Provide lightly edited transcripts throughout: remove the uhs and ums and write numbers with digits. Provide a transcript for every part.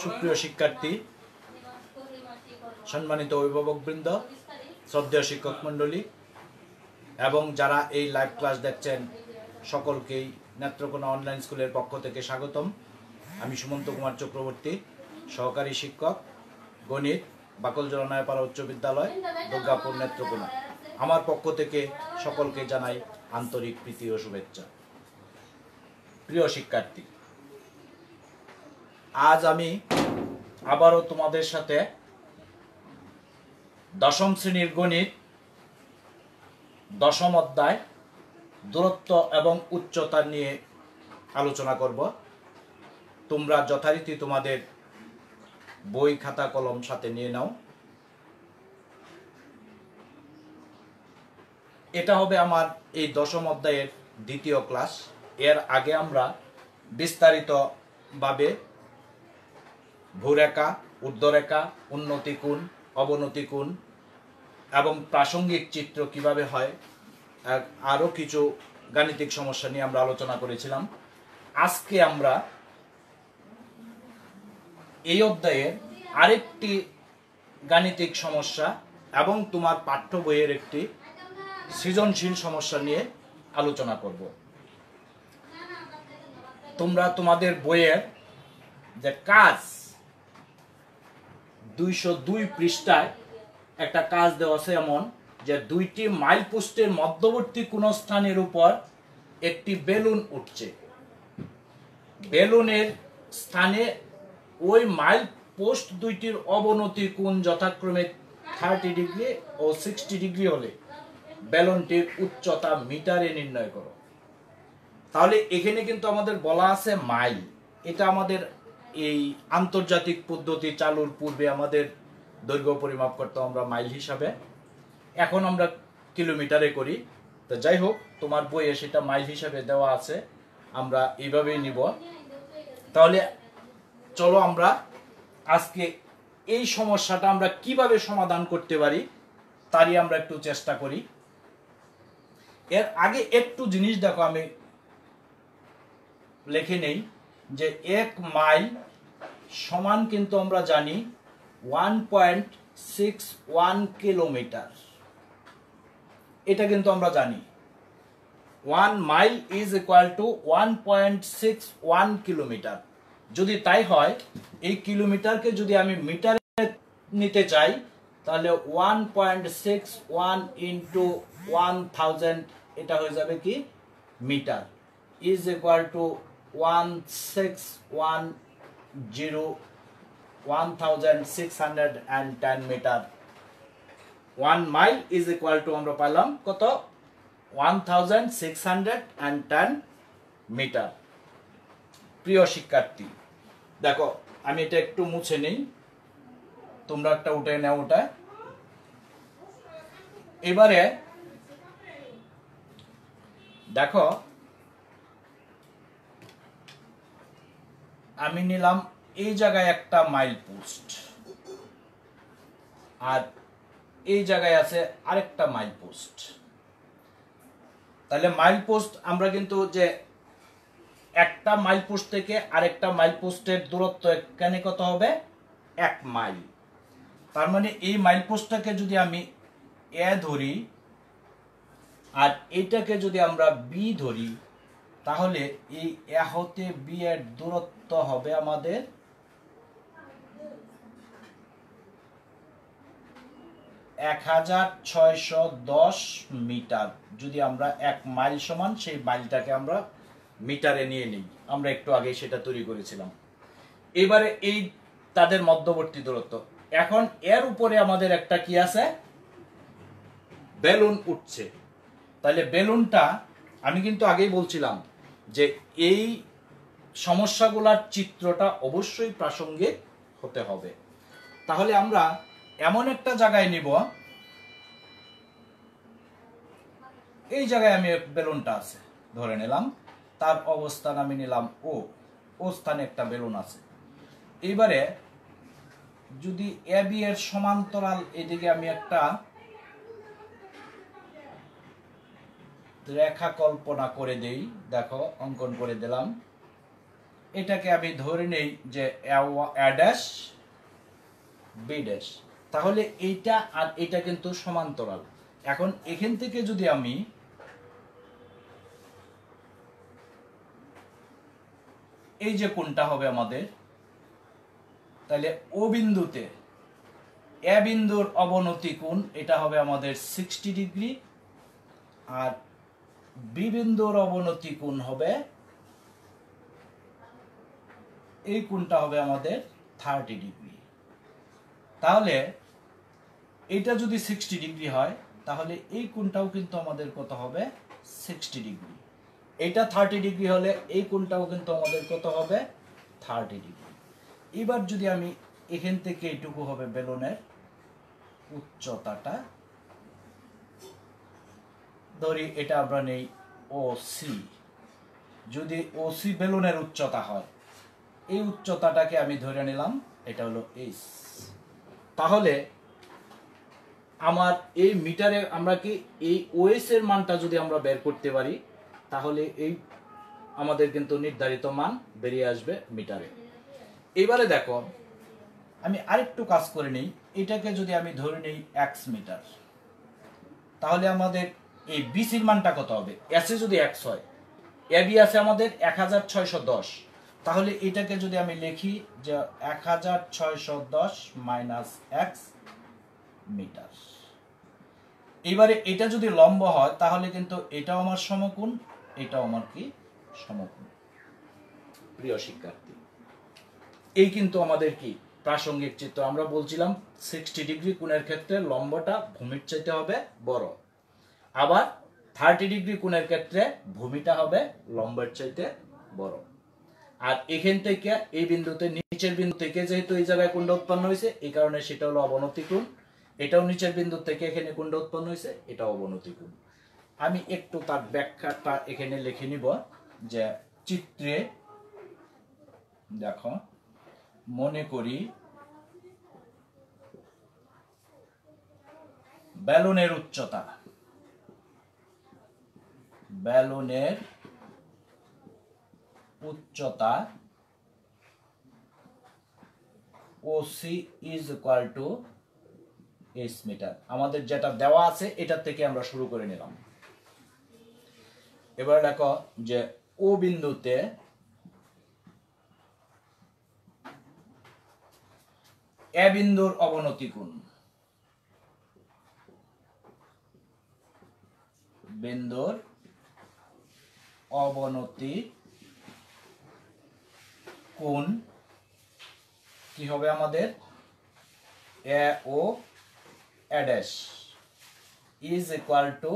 সুপ্রিয় শিক্ষার্থী, সম্মানিত অভিভাবকবৃন্দ, শ্রদ্ধেয় শিক্ষক মণ্ডলী এবং যারা এই লাইভ ক্লাস দেখছেন সকলকেই নেত্রকোনা অনলাইন স্কুলের পক্ষ থেকে স্বাগতম। আমি সুমন্ত কুমার চক্রবর্তী, সহকারী শিক্ষক, গণিত, বাকলজোড়া নয়াপাড়া উচ্চ বিদ্যালয়, দুর্গাপুর, নেত্রকোনা। আমার পক্ষ থেকে সকলকে জানাই আন্তরিক প্রীতি ও শুভেচ্ছা। প্রিয় শিক্ষার্থী, আজ আমি আবারও তোমাদের সাথে দশম শ্রেণীর গণিত দশম অধ্যায় দূরত্ব এবং উচ্চতা নিয়ে আলোচনা করব। তোমরা যথারীতি তোমাদের বই, খাতা, কলম সাথে নিয়ে নাও। এটা হবে আমার এই দশম অধ্যায়ের দ্বিতীয় ক্লাস। এর আগে আমরা বিস্তারিতভাবে ভূরেখা, ঊর্ধ্বরেখা, উন্নতি কোণ, অবনতি কোণ এবং প্রাসঙ্গিক চিত্র কিভাবে হয়, আরও কিছু গাণিতিক সমস্যা নিয়ে আমরা আলোচনা করেছিলাম। আজকে আমরা এই অধ্যায়ের আরেকটি গাণিতিক সমস্যা এবং তোমার পাঠ্য বইয়ের একটি সৃজনশীল সমস্যা নিয়ে আলোচনা করব। তোমরা তোমাদের বইয়ের যে কাজ 202 পৃষ্ঠায় একটা কাজ দেওয়া আছে, এমন যে দুইটি মাইল পোস্টের মধ্যবর্তী কোন স্থানের উপর একটি বেলুন উঠছে। বেলুনের স্থানে ওই মাইল পোস্ট দুইটির অবনতি কোণ যথাক্রমে 30 ডিগ্রি ও 60 ডিগ্রি হলে বেলুনটির উচ্চতা মিটারে নির্ণয় করো। তাহলে এখানে কিন্তু আমাদের বলা আছে মাইল। এটা আমাদের এই আন্তর্জাতিক পদ্ধতি চালুর পূর্বে আমাদের দৈর্ঘ্য পরিমাপ করতে আমরা মাইল হিসাবে, এখন আমরা কিলোমিটারে করি। তো যাই হোক, তোমার বইয়ে সেটা মাইল হিসাবে দেওয়া আছে, আমরা এইভাবেই নিব। তাহলে চলো আমরা আজকে এই সমস্যাটা আমরা কিভাবে সমাধান করতে পারি তারই আমরা একটু চেষ্টা করি। এর আগে একটু জিনিস দেখো, আমি লিখে নেই যে 1 মাইল সমান কিন্তু আমরা জানি 1.61 কিলোমিটার। এটা কিন্তু আমরা জানি 1 mile is equal two 1.61 kilometre. যদি তাই হয়, এই কিলোমিটারকে যদি আমি মিটারে নিতে চাই, তাহলে 1.61 ইন্টু 1000, এটা হয়ে যাবে কি metre, is equal to 1610 metre. 1 mile is equal to আমরা পেলাম কত? 1610 মিটার। প্রিয় শিক্ষার্থী, দেখো আমি এটা একটু মুছে নেই, তোমরা একটা উঠে নাও। ওটা এবারে দেখো, আমি নিলাম এই জায়গায় একটা মাইল পোস্ট, আর এই জায়গায় আছে আরেকটা মাইল পোস্ট। তাহলে মাইল পোস্ট আমরা কিন্তু যে একটা মাইল পোস্ট থেকে আরেকটা মাইল পোস্টের দূরত্ব এখানে কত হবে? 1 মাইল। তার মানে এই মাইল পোস্টটাকে যদি আমি এ ধরি আর এইটাকে যদি আমরা বি ধরি, তাহলে এই এ হতে বি এর দূরত্ব হবে আমাদের 1610 মিটার। যদি আমরা 1 মাইল সমান সেই মাইলটাকে আমরা মিটারে নিয়ে নিই, আমরা একটু আগে সেটা তৈরি করেছিলাম। এবারে এই তাদের মধ্যবর্তী দূরত্ব, এখন এর উপরে আমাদের একটা কি আছে? বেলুন উঠছে। তাহলে বেলুনটা, আমি কিন্তু আগেই বলছিলাম যে এই সমস্যাগুলোর চিত্রটা অবশ্যই প্রাসঙ্গিক হতে হবে। তাহলে আমরা এমন একটা জায়গায় নিব, এই জায়গায় আমি বেলুনটা আছে ধরে নিলাম, তার অবস্থান আমি নিলাম ও স্থানে একটা বেলুন আছে। এবারে যদি এ বি এর সমান্তরাল এদিকে আমি একটা রেখা কল্পনা করে দেই, দেখো অঙ্কন করে দিলাম। এটাকে আমি ধরে নেই যে এ ড্যাশ বি ড্যাশ, তাহলে এইটা আর এটা কিন্তু সমান্তরাল। এখন এখান থেকে যদি আমি এই যে কোণটা হবে আমাদের, তাহলে ও বিন্দুতে এ বিন্দুর অবনতি কোণ এটা হবে আমাদের 60 ডিগ্রি, আর বি বিন্দুর অবনতি কোণ হবে, এই কোণটা হবে আমাদের 30 ডিগ্রি। তাহলে এটা যদি 60 ডিগ্রি হয় তাহলে এই কোণটাও কিন্তু আমাদের কত হবে, 60 ডিগ্রি। এটা 30 ডিগ্রি হলে এই কোণটাও কিন্তু আমাদের কত হবে, 30 ডিগ্রি। এবার যদি আমি এখান থেকে এইটুকু হবে বেলুনের উচ্চতাটা, ধরি এটা আমরা নেই ও সি। যদি ও সি বেলুনের উচ্চতা হয়, এই উচ্চতাটাকে আমি ধরে নিলাম এটা হলো এইচ। তাহলে আমার এই মিটারে আমরা কি এই ওএস এর মানটা যদি আমরা বের করতে পারি তাহলে এই আমাদের কিন্তু নির্ধারিত মান বেরিয়ে আসবে মিটারে। এবারে দেখো আমি আরেকটু কাজ করে নিই, এটাকে যদি আমি ধরে নিই এক্স মিটার, তাহলে আমাদের এই বিসির মানটা কত হবে, এসে যদি এক্স হয়, এবি আছে আমাদের 1610, তাহলে এটাকে যদি আমি লিখি যে 1610 মাইনাস এক্স মিটার। এবারে এটা যদি লম্ব হয় তাহলে কিন্তু এটাও আমার সমকোণ, এটাও আমার কি সমকোণ। প্রিয় শিক্ষার্থী, এই কিন্তু আমাদের কি প্রাসঙ্গিক চিত্র। আমরা বলছিলাম 60 ডিগ্রি কোণের ক্ষেত্রে লম্বটা ভূমির চাইতে হবে বড়, আবার 30 ডিগ্রি কোণের ক্ষেত্রে ভূমিটা হবে লম্বের চাইতে বড়। আর এখান থেকে এই বিন্দুতে নিচের বিন্দু থেকে যেহেতু এই জায়গায় কোণটা উৎপন্ন হয়েছে, এই কারণে সেটা হলো অবনতি কোণ। এটাও নিচের বিন্দু থেকে এখানে কোণটা উৎপন্ন হয়েছে, এটা অবনতি কোণ। আমি একটু তার ব্যাখ্যাটা এখানে লিখে নিব যে চিত্রে দেখো, মনে করি বেলুনের উচ্চতা, বেলুনের উচ্চতা OC is equal to h metre. আমাদের যেটা দেওয়া আছে এটার থেকে আমরা শুরু করে নিলাম। এবার দেখো যে ও বিন্দুতে এ বিন্দুর অবনতি কোণ, বিন্দুর অবনতি কোণ কি হবে আমাদের, A O A dash is equal to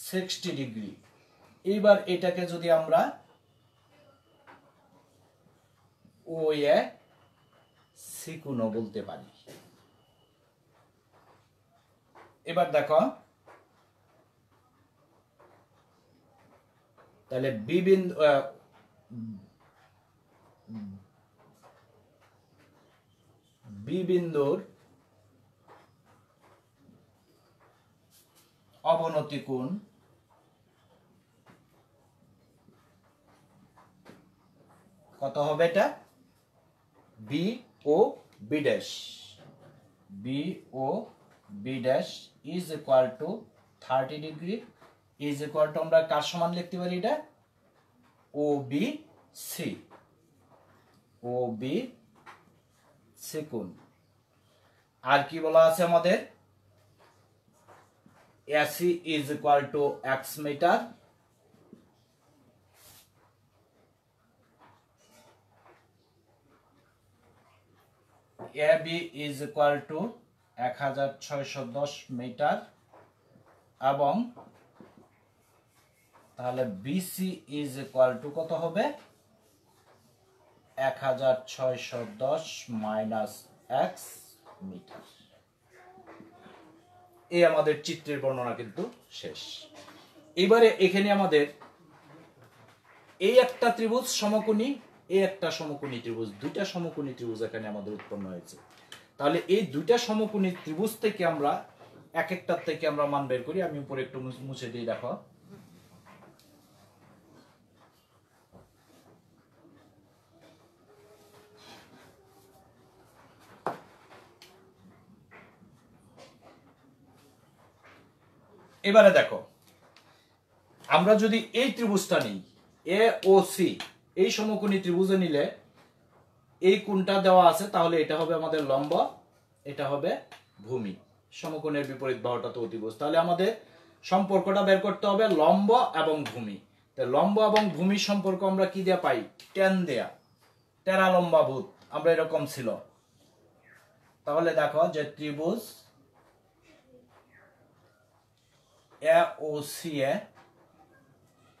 60 degree. এইবার এটাকে যদি আমরা ও এ সি কোণও বলতে পারি। এবার দেখো তাহলে বি বিন্দুর অবনতি কোণ কত হবে, এটা B O B dash, B O B dash is equal to 30 degree, is equal to আমরা কার সমান লিখতে পারি, এটা O B C, O B C কোণ। আর কি বলা আছে আমাদের, AC is equal to x metre, AB is equal to 1610 metre, এবং তাহলে বিসি ইজ ইকুয়াল টু কত হবে, 1610 মাইনাস এক্স মিটার। এই আমাদের চিত্রের বর্ণনা কিন্তু শেষ। এবারে এখানে আমাদের এই একটা ত্রিভুজ সমকোণী, এই একটা সমকোণী ত্রিভুজ, দুইটা সমকোণী ত্রিভুজ এখানে আমাদের উৎপন্ন হয়েছে। তাহলে এই দুইটা সমকোণী ত্রিভুজ থেকে আমরা এক একটার থেকে আমরা মান বের করি। আমি উপরে একটু মুছে দিই, দেখো এবারে দেখো, আমরা যদি এই ত্রিভুজটা নিই এ ও সি, এই সমকোণী ত্রিভুজে নিলে এই কোণটা দেওয়া আছে, তাহলে এটা হবে আমাদের লম্ব, এটা হবে ভূমি। সমকোণের বিপরীত বাহুটা তো অতিভুজ। তাহলে আমাদের সম্পর্কটা বের করতে হবে লম্ব এবং ভূমি। লম্ব এবং ভূমির সম্পর্ক আমরা কি দেয়া পাই? টেন দেয়া, টেরা লম্বা ভূত, আমরা এরকম ছিল। তাহলে দেখো যে ত্রিভুজ এ ও সি এ,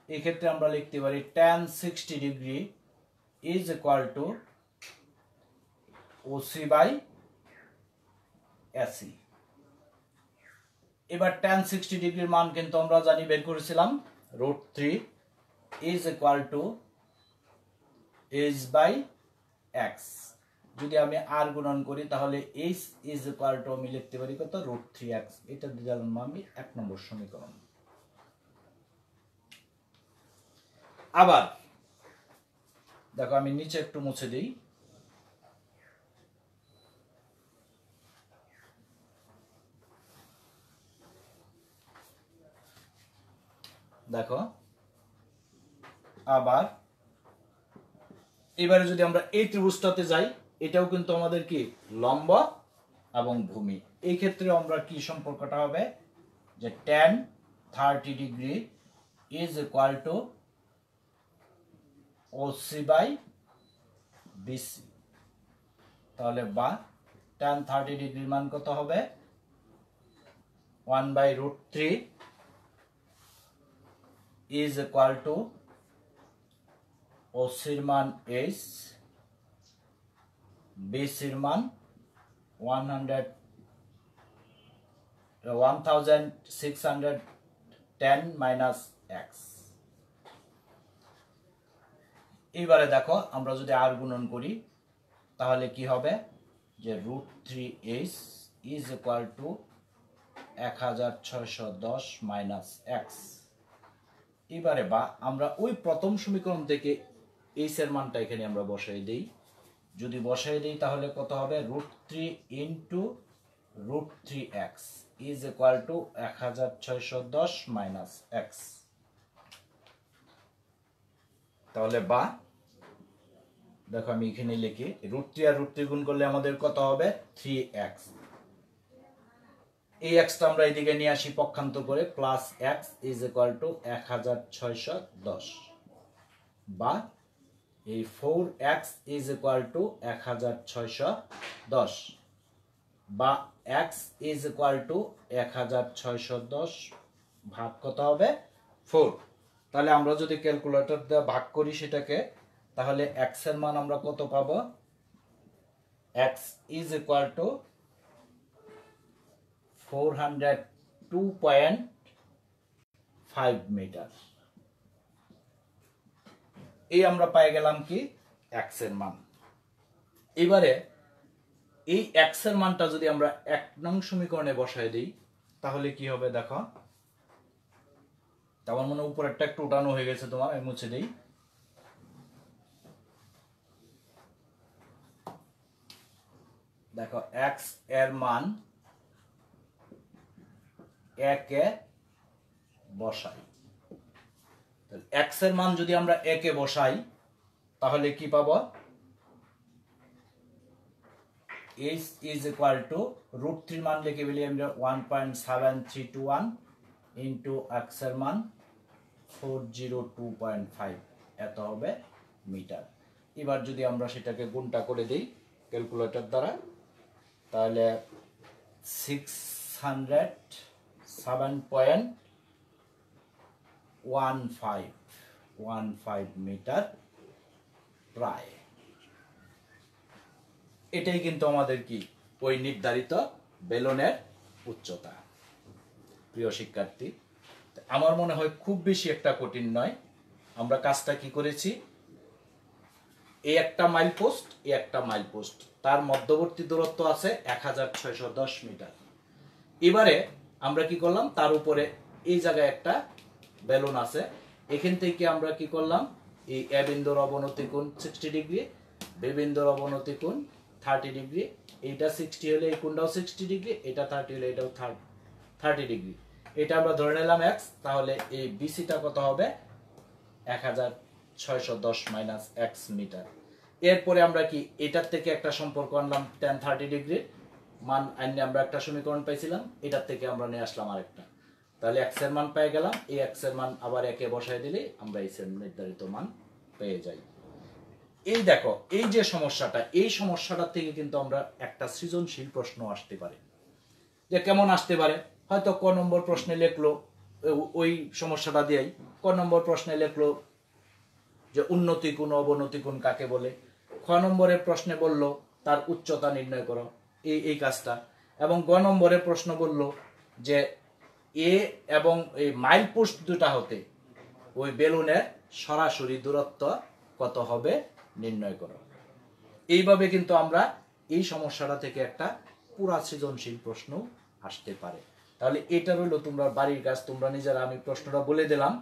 এই ক্ষেত্রে আমরা লিখতে পারি tan 60 degree is equal to OC by AC. এবার tan 60 ডিগ্রির মান কিন্তু আমরা জানি, বের করেছিলাম, √3 is equal to h by x. যদি আমি আর গুণন করি তাহলে এইচ ইজ ইকুয়াল টু আমি লিখতে পারি কত? √3x। এটা দিলাম আমি 1 নম্বর সমীকরণ। আবার দেখো আমি নিচে একটু মুছে দিই। দেখো আবার এবারে যদি আমরা এই ত্রিভুজটাতে যাই, এটাও কিন্তু আমাদের কি লম্ব এবং ভূমি। এই ক্ষেত্রে আমরা কি সম্পর্কটা হবে? যে tan 30 degree is equal to OC by BC. তাহলে বা tan 30 ডিগ্রির মান কত হবে? 1/√3 ইজ ইকুয়াল টু ওসির মান এইচ, বিসির মান 1610 মাইনাস এক্স। এইবারে দেখো আমরা যদি আর গুণন করি তাহলে কি হবে? যে √3h is equal to 1610 minus x. এবারে বা আমরা ওই প্রথম সমীকরণ থেকে এইচ এর মানটা এখানে আমরা বসাই দেই। যদি বসাই দেই তাহলে কত হবে? √3 into √3x is equal to 1610 minus x. তাহলে বা দেখো আমি এখানে লিখি √3 আর √3 গুণ করলে আমাদের কত হবে? 3x। এই এক্সটা আমরা এদিকে নিয়ে আসি পক্ষান্তর করে, plus x is equal to 1610 বা এই 4x ইজ ইকুয়াল টু 1610 বা x ইজ ইকুয়াল টু 1610 ভাগ কত হবে? 4। তাহলে আমরা যদি ক্যালকুলেটর দিয়ে ভাগ করি সেটাকে, তাহলে x এর মান আমরা কত পাবো? x is equal to 402.5 metre. এই আমরা পেয়ে গেলাম কি x এর মান। এবারে এই x এর মানটা যদি আমরা 1 নং সমীকরণে বসায় দিই তাহলে কি হবে? দেখো আমার মনে উপরেরটা একটু উঠানো হয়ে গেছে, তোমার আমি মুছে দিই। দেখো x এর মান 1 এ বসাই, x এর মান যদি আমরা 1 এ বসাই তাহলে কি পাবো? h is equal to √3 মান লিখে বলি আমরা 1.7321 ইন্টু x এর মান 402.5, এত হবে মিটার। এবার যদি আমরা সেটাকে গুণটা করে দিই ক্যালকুলেটর দ্বারা, তাহলে 607.15 মিটার প্রায়। এটাই কিন্তু আমাদের কি ওই নির্ধারিত বেলনের উচ্চতা। প্রিয় শিক্ষার্থী, আমার মনে হয় খুব বেশি একটা কঠিন নয়। আমরা কাজটা কি করেছি, এই একটা মাইল পোস্ট, এই একটা মাইল পোস্ট, তার মধ্যবর্তী দূরত্ব আছে 1610 মিটার। এবারে আমরা কি করলাম, তার উপরে এই জায়গায় একটা বেলুন আছে, এখান থেকে আমরা কি করলাম, এই এ বিন্দুর অবনতি কোণ 60 ডিগ্রি, বি বিন্দুর অবনতি কোণ 30 ডিগ্রি, এইটা 60 হলে এই কোণটাও 60 ডিগ্রি, এটা 30 হলে এটাও 30 ডিগ্রি। এটা আমরা ধরে নিলাম x, তাহলে এই বিসিটা কত হবে 1610 মাইনাস x মিটার। এরপরে আমরা কি এটার থেকে একটা সম্পর্ক আনলাম tan 30 ডিগ্রি মান আনলে আমরা একটা সমীকরণ পাইছিলাম, এটার থেকে আমরা নিয়ে আসলাম আরেকটা, তাহলে x এর মান পেয়ে গেলাম। এই x এর মান আবার একে বসায় দিলে আমরা এই নির্ধারিত মান পেয়ে যাই। এই দেখো এই যে সমস্যাটা, এই সমস্যাটা থেকে কিন্তু আমরা একটা সৃজনশীল প্রশ্ন আসতে পারে। যে কেমন আসতে পারে, হয়তো ক নম্বর প্রশ্নে লিখলো ওই সমস্যাটা দিয়েই, ক নম্বর প্রশ্নে লিখলো যে উন্নতি কোণ অবনতি কোণ কাকে বলে, খ নম্বরের প্রশ্নে বলল তার উচ্চতা নির্ণয় করো, এই কাজটা, এবং গ নম্বরের প্রশ্ন বলল যে এ এবং এই মাইল পোস্ট দুটা হতে ওই বেলুনের সরাসরি দূরত্ব কত হবে নির্ণয় করো। এইভাবে কিন্তু আমরা এই সমস্যাটা থেকে একটা পুরা সৃজনশীল প্রশ্ন আসতে পারে। তাহলে এটা রইল তোমরা বাড়ির কাজ, তোমরা নিজেরা, আমি প্রশ্নটা বলে দিলাম।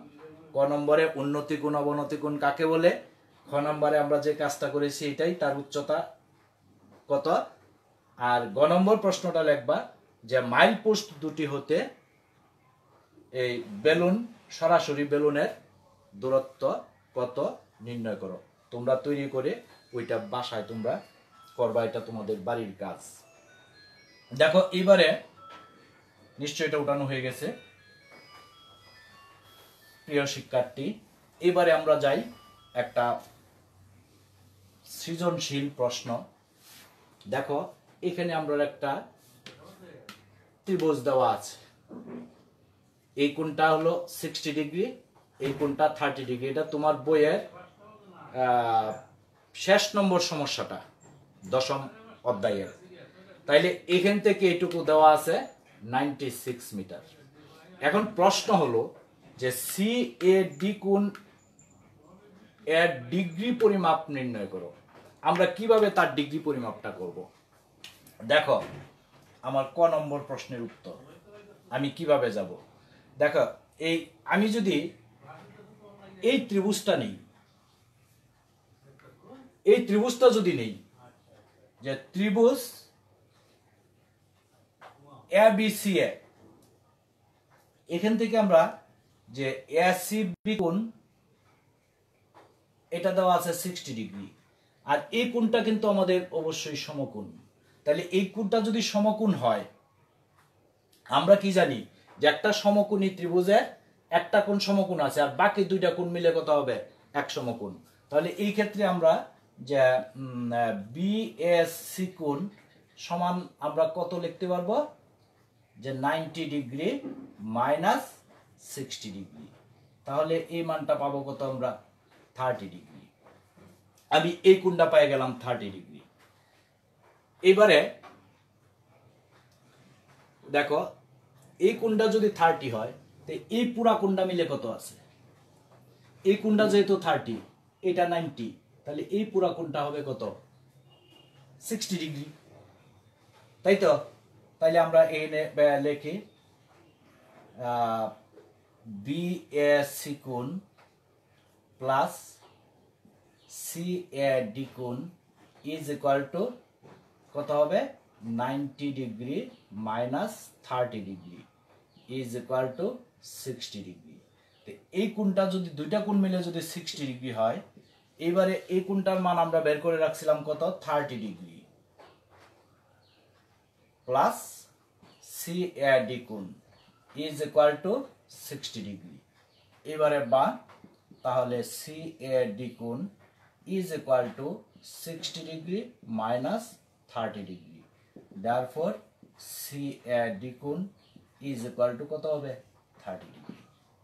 ক নম্বরে উন্নতি কোণ অবনতি কোণ কাকে বলে, খ নম্বরে আমরা যে কাজটা করেছি এটাই, তার উচ্চতা কত, আর গ নম্বর প্রশ্নটা লিখবা যে মাইল পোস্ট দুটি হতে এই বেলুন সরাসরি বেলুনের দূরত্ব কত নির্ণয় করো। তোমরা তৈরি করে ওইটা বাসায় তোমরা করবা, এটা তোমাদের বাড়ির কাজ। দেখো এবারে নিশ্চয় এটা উঠানো হয়ে গেছে প্রিয় শিক্ষার্থী। এবারে আমরা যাই একটা সৃজনশীল প্রশ্ন। দেখো এখানে আমরা একটা ত্রিভুজ দেওয়া আছে, এই কোণটা হলো 60 ডিগ্রি, এই কোণটা 30 ডিগ্রি। এটা তোমার বইয়ের শেষ নম্বর সমস্যাটা, দশম অধ্যায়ের। তাইলে এখান থেকে এইটুকু দেওয়া আছে 96 মিটার। এখন প্রশ্ন হলো যে সি এ ডি কোণ এর ডিগ্রি পরিমাপ নির্ণয় করো। আমরা কিভাবে তার ডিগ্রি পরিমাপটা করব? দেখো আমার ক নম্বর প্রশ্নের উত্তর আমি কিভাবে যাব। দেখো এই আমি যদি এই ত্রিভুজটা নেই, এই ত্রিভুজটা যদি নেই, যে ত্রিভুজ এ বি সি এ, এখান থেকে আমরা যে এ সি বি কোণ এটা দেওয়া আছে 60 ডিগ্রি, আর এই কোণটা কিন্তু আমাদের অবশ্যই সমকোণ। তাহলে এই কোণটা যদি সমকোণ হয়, আমরা কি জানি যে একটা সমকোণী ত্রিভুজের একটা কোণ সমকোণ আছে আর বাকি দুইটা কোণ মিলে কত হবে এক সমকোণ। তাহলে এই ক্ষেত্রে আমরা যে বিএসসি কোণ সমান আমরা কত লিখতে পারবো, যে 90 ডিগ্রি মাইনাস 60 ডিগ্রি। তাহলে এই মানটা পাবো কত আমরা 30 ডিগ্রি। আমি এই কোণটা পেয়ে গেলাম 30 ডিগ্রি। এবারে দেখো এই কোণটা যদি 30 হয়, তো এই পুরা কোণটা মিলে কত আছে, এই কোণটা যেহেতু 30, এটা 90, তাহলে এই পুরা কোণটা হবে কত 60 ডিগ্রি, তাই তো। তাইলে আমরা এখানে লিখি বিএসসি কোণ প্লাস সিএডি কোণ ইজ ইকুয়াল টু কত হবে 90 degree minus 30 degree is equal to 60 degree. তো এই কোণটা যদি দুইটা কোণ মিলে যদি 60 ডিগ্রি হয়, এবারে এই কোণটার মান আমরা বের করে রাখছিলাম কত 30 ডিগ্রি প্লাস সিএডি কোণ ইজ ইকুয়াল টু 60 ডিগ্রি। এবারে বা তাহলে সিএডি কোণ is equal to 60 degree minus 30 degree. Therefore CAD কোণ ইজ ইকুয়াল টু কত হবে 30 ডিগ্রি।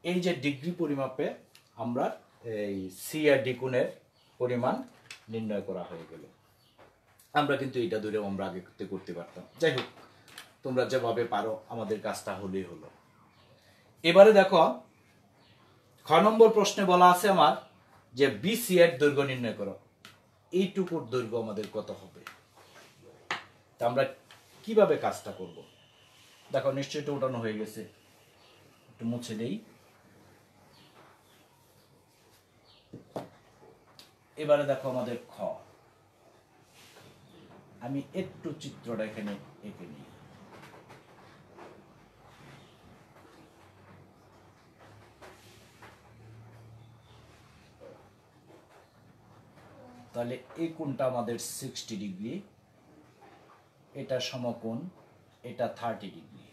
এই যে ডিগ্রি পরিমাপে আমরা এই সিএডি কোণের পরিমাণ নির্ণয় করা হয়ে গেল। আমরা কিন্তু এটা দূরে আমরা আগে করতে পারতাম। যাই হোক, তোমরা যেভাবে পারো আমাদের কাজটা হলেই হলো। এবারে দেখো খ নম্বর প্রশ্নে বলা আছে আমার যে বিসি এর দৈর্ঘ্য নির্ণয় করো। এইটুকুর দৈর্ঘ্য আমাদের কত হবে, তা আমরা কিভাবে কাজটা করব? দেখো নিশ্চয়ই এটা উঠানো হয়ে গেছে, একটু মুছে দেই। এবারে দেখো আমাদের খ, আমি একটু চিত্রটা এখানে এঁকে নিই। তাহলে এই কোণটা আমাদের 60 ডিগ্রি, এটা সমকোণ, এটা 30 degree.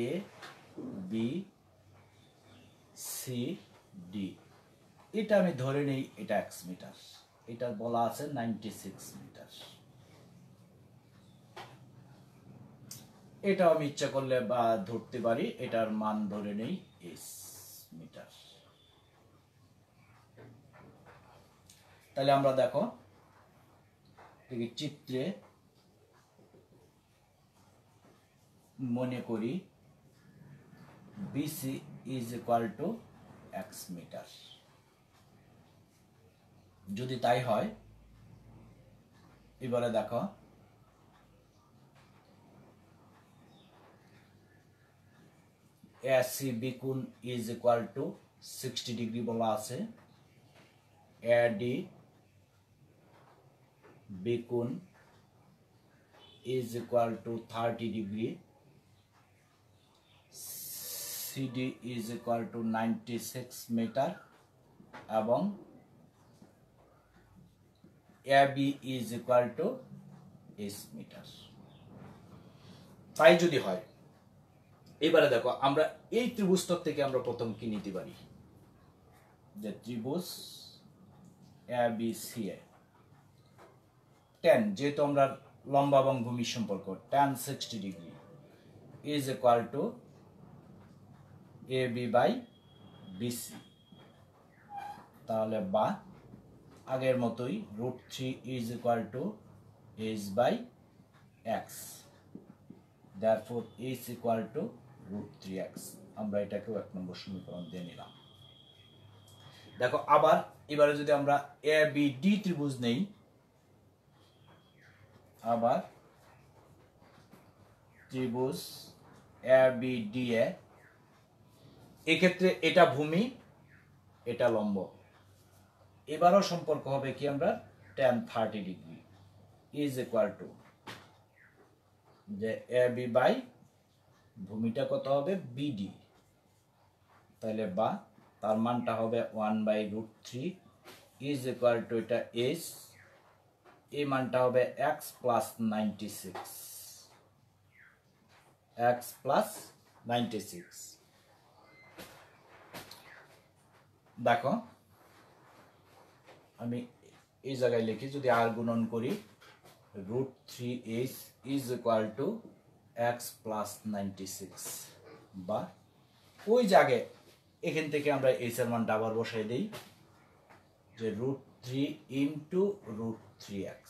A B C D, এটা আমি ধরে নেই এটা x মিটার, এটা বলা আছে 96 মিটার। এটা আমি ইচ্ছা করলে বা ধরতে পারি, এটার মান ধরে নেই s মিটার। তাহলে আমরা দেখো চিত্রে মনে করি BC is equal to x metre. যদি তাই হয়, এবারে দেখো ACB কোণ ইজ ইকুয়াল টু 60 ডিগ্রি বলা আছে, AD B কোণ is equal to 30 degree, CD is equal to 96 metre এবং AB is equal to s metre. তাই যদি হয়, এবারে দেখো আমরা এই ত্রিভুজটা থেকে আমরা প্রথম কি নিতে পারি, যে ত্রিভুজ ABCA tan, যেহেতু আমরা লম্বা এবং ভূমির সম্পর্ক, tan 60 degree is equal to AB by BC। তাহলে বা আগের মতোই √3 is equal to h by x, therefore h equal to √3x। আমরা এটাকেও 1 নম্বর সমীকরণ দিয়ে নিলাম। দেখো আবার এবারে যদি আমরা ABD ত্রিভুজ নেই, আবার ত্রিভুজ ABDA, এক্ষেত্রে এটা ভূমি, এটা লম্ব, এবারও সম্পর্ক হবে কি আমরা tan 30 degree is equal two যে AB বাই ভূমিটা কত হবে BD, তাহলে বা তার মানটা হবে 1/√3 ইজ ইকুয়াল টু এটা h, এই মানটা হবে x প্লাস 96, x প্লাস 96। দেখো আমি এই জায়গায় লিখি, যদি আর গুণন করি √3h is equal to x plus 96, বা ওই জায়গায় এখান থেকে আমরা h এর মানটা আবার বসাই দেই, যে √3 ইন্টু √3x,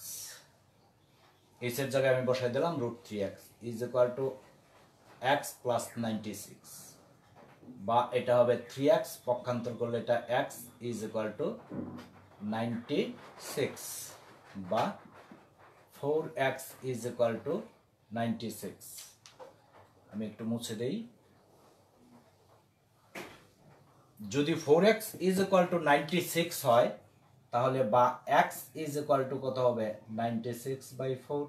h এর জায়গায় আমি বসাই দিলাম √3x is equal to x plus 96, বা এটা হবে 3x, পক্ষান্তর করলে এটা x ইজ ইকুয়াল টু 96, বা 4x ইজ ইকুয়াল টু 96। আমি একটু মুছে দেই, যদি 4x ইজ ইকুয়াল টু 96 হয়, তাহলে বা x ইজ ইকুয়াল টু কত হবে 96/4,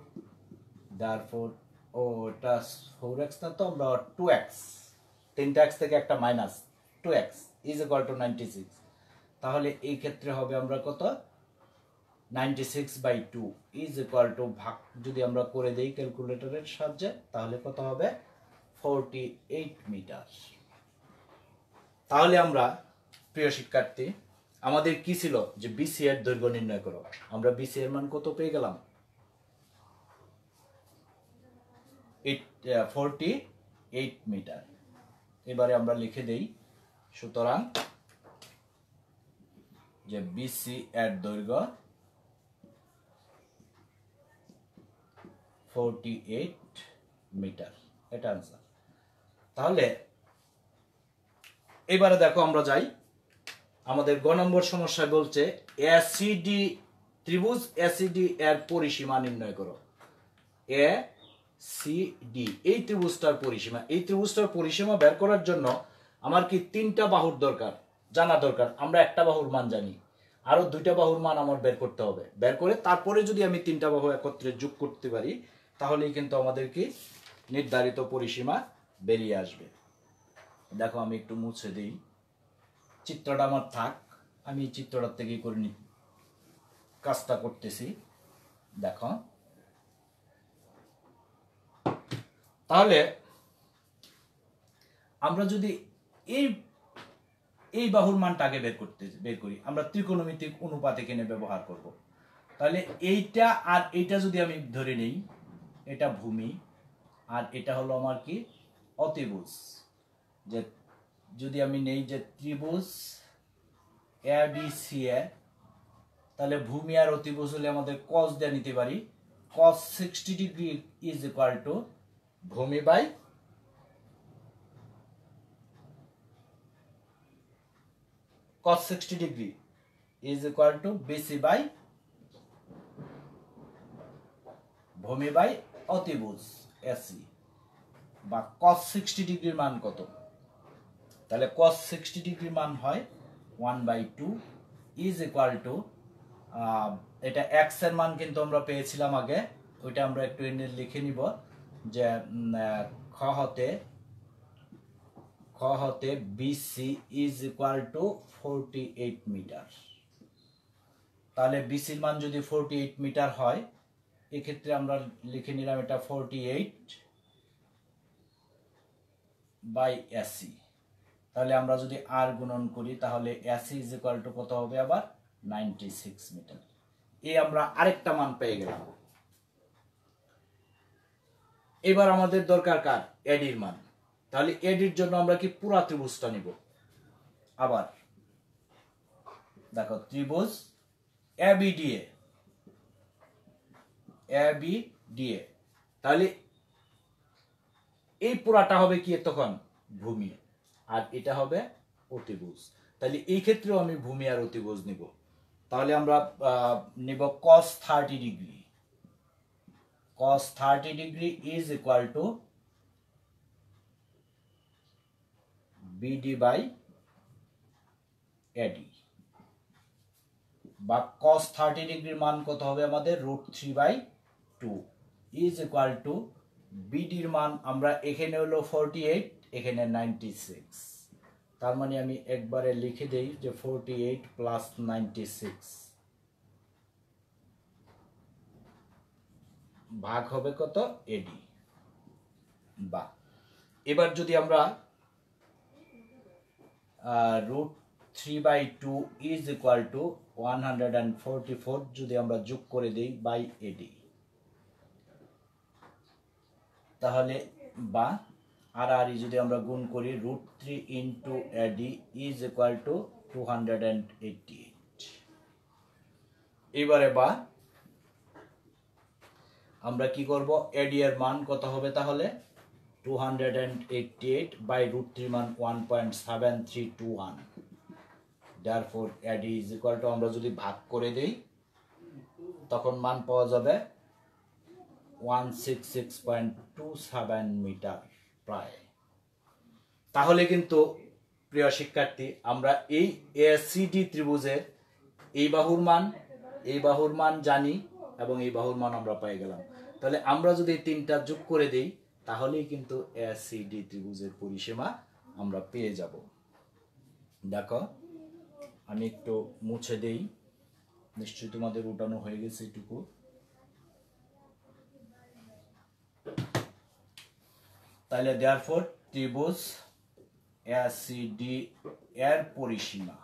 therefore এটা 4x না তো, আমরা 2x, 3টা x থেকে একটা minus 2x is equal to 96, তাহলে এই ক্ষেত্রে হবে আমরা কত 96/2 ইজ ইকুয়াল টু ভাগ যদি আমরা করে দেই ক্যালকুলেটরের সাহায্যে, তাহলে কত হবে 48 মিটার। তাহলে আমরা প্রিয় শিক্ষার্থী, আমাদের কি ছিল যে BC এর দৈর্ঘ্য নির্ণয় করো, আমরা BC এর মান কত পেয়ে গেলাম 48 মিটার। এবারে আমরা লিখে দেই, সুতরাং যে BC এর দৈর্ঘ্য 48 মিটার, এটা आंसर। তাহলে এবারে দেখো আমরা যাই, আমাদের গ নম্বর সমস্যায় বলছে ACD ত্রিভুজ ACD এর পরিসীমা নির্ণয় করো। ACD এই ত্রিভুজটার পরিসীমা, এই ত্রিভুজটার পরিসীমা বের করার জন্য আমার কি 3টা বাহুর দরকার, জানা দরকার। আমরা একটা বাহুর মান জানি, আরো 2টা বাহুর মান আমার বের করতে হবে। বের করে তারপরে যদি আমি 3টা বাহু একত্রে যোগ করতে পারি, তাহলেই কিন্তু আমাদের কি নির্ধারিত পরিসীমা বেরিয়ে আসবে। দেখো আমি একটু মুছে দিই, চিত্রটা আমার থাক, আমি চিত্রটার থেকেই করে নিই। কাজটা করতেছি, দেখো। তাহলে আমরা যদি এই এই বাহুর মানটা আগে বের করি, আমরা ত্রিকোণমিতিক অনুপাত এখানে ব্যবহার করব। তাহলে এইটা আর এইটা যদি আমি ধরে নেই, এটা ভূমি আর এটা হলো আমার কি অতিভুজ। যে যদি আমি নেই যে ত্রিভুজ এ বি সি এ, তাহলে ভূমি আর অতিভুজ হলে আমাদের cos দিয়ে নিতে পারি। cos 60 degree is equal to ভূমি by cos 60 degree is equal to BC by ভূমি বাই অতিভুজ এসি, বা cos 60 ডিগ্রির মান কত? তাহলে cos 60 ডিগ্রির মান হয় 1/2 ইজ ইকুয়াল টু, এটা x এর মান কিন্তু আমরা পেয়েছিলাম আগে, ওইটা আমরা একটু এনে লিখে নিব যে খ হতে BC is equal to 48 metre. তাহলে বিসির মান যদি 48 মিটার হয়, এক্ষেত্রে আমরা লিখে নিলাম এটা 48 বাই এসি। তাহলে আমরা যদি আর গুণন করি, তাহলে এসি ইজ ইকুয়াল টু কত হবে আবার 96 মিটার। এই আমরা আরেকটা মান পেয়ে গেলাম। এবার আমাদের দরকার কার? এডির মান। তাহলে এডির জন্য আমরা কি পুরা ত্রিভুজটা নিব। আবার দেখো, ত্রিভুজ এবিডিএ, তাহলে এই পুরাটা হবে কি তখন ভূমি, আর এটা হবে অতিভুজ। তাহলে এই ক্ষেত্রেও আমি ভূমি আর অতিভুজ নিব। তাহলে আমরা নিব cos 30 degree. cos 30 degree is equal to BD by AD, বা cos 30 ডিগ্রির মান কত হবে আমাদের √3/2 ইজ ইকুয়াল টু বিডির মান আমরা এখানে হলো 48, এখানে 96। তার মানে আমি একবারে লিখে দেই যে 48 প্লাস 96 ভাগ হবে কত এডি। বা এবার যদি আমরা √3/2 ইজ ইকুয়াল টু 144 যদি আমরা যোগ করে দেই বাই এডি, তাহলে বা আর যদি আমরা গুণ করি √3 into eddy is equal two 288। এবারে বা আমরা কি করব, এডি এর মান কত হবে? তাহলে 288 বাই √3 মান 1.7321। therefore eddy is equal to, আমরা যদি ভাগ করে দেই তখন মান পাওয়া যাবে 166.27 মিটার প্রায়। তাহলে কিন্তু প্রিয় শিক্ষার্থী, আমরা এই এসিডি ত্রিভুজের এই বাহুর মান জানি এবং এই বাহুর মান আমরা পেয়ে গেলাম। তাহলে আমরা যদি তিনটা যোগ করে দেই, তাহলেই কিন্তু এসিডি ত্রিভুজের পরিসীমা আমরা পেয়ে যাব। দেখো, আমি একটু মুছে দেই, নিশ্চয়ই তোমাদের উঠানো হয়ে গেছে এটুকু। তাহলে therefore ত্রিভুজ এসিডি এর পরিসীমা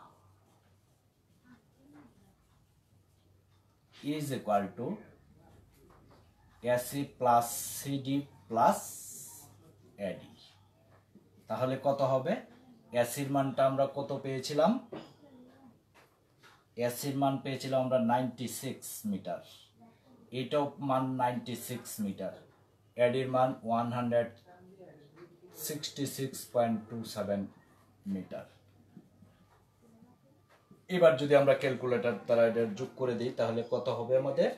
is equal to AC plus CD plus AD. তাহলে কত হবে? এসির মানটা আমরা কত পেয়েছিলাম? এসির মান পেয়েছিলাম আমরা 96 মিটার, এটাও মান 96 মিটার, এডির মান 166.27 মিটার। এবার যদি আমরা ক্যালকুলেটর দ্বারা এটা যোগ করে দিই, তাহলে কত হবে আমাদের?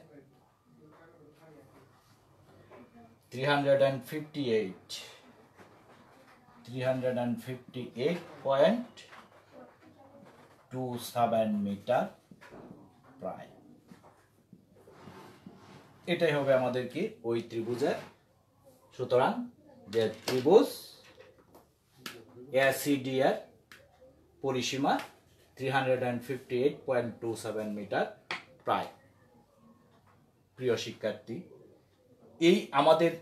358.27 মিটার প্রায়। এটাই হবে আমাদের কি ওই ত্রিভুজের। সুতরাং যে ত্রিভুজ এসিডি এর পরিসীমা 358.27 মিটার প্রায়। প্রিয় শিক্ষার্থী, এই আমাদের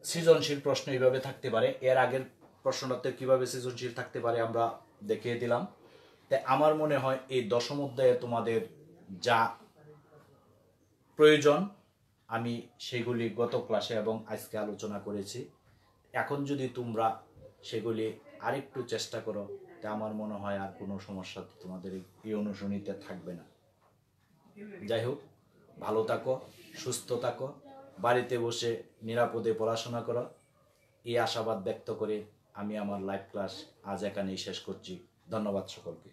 সৃজনশীল প্রশ্ন এইভাবে থাকতে পারে। এর আগের প্রশ্নটাতে কিভাবে সৃজনশীল থাকতে পারে আমরা দেখিয়ে দিলাম। তাই আমার মনে হয় এই দশম অধ্যায়ে তোমাদের যা প্রয়োজন আমি সেগুলি গত ক্লাসে এবং আজকে আলোচনা করেছি। এখন যদি তোমরা সেগুলি আরেকটু চেষ্টা করো, তা আমার মনে হয় আর কোনো সমস্যা তোমাদের এই অনুশীলনীতে থাকবে না। যাই হোক, ভালো থাকো, সুস্থ থাকো, বাড়িতে বসে নিরাপদে পড়াশোনা করো, এই আশাবাদ ব্যক্ত করে আমি আমার লাইভ ক্লাস আজ এখানেই শেষ করছি। ধন্যবাদ সকলকে।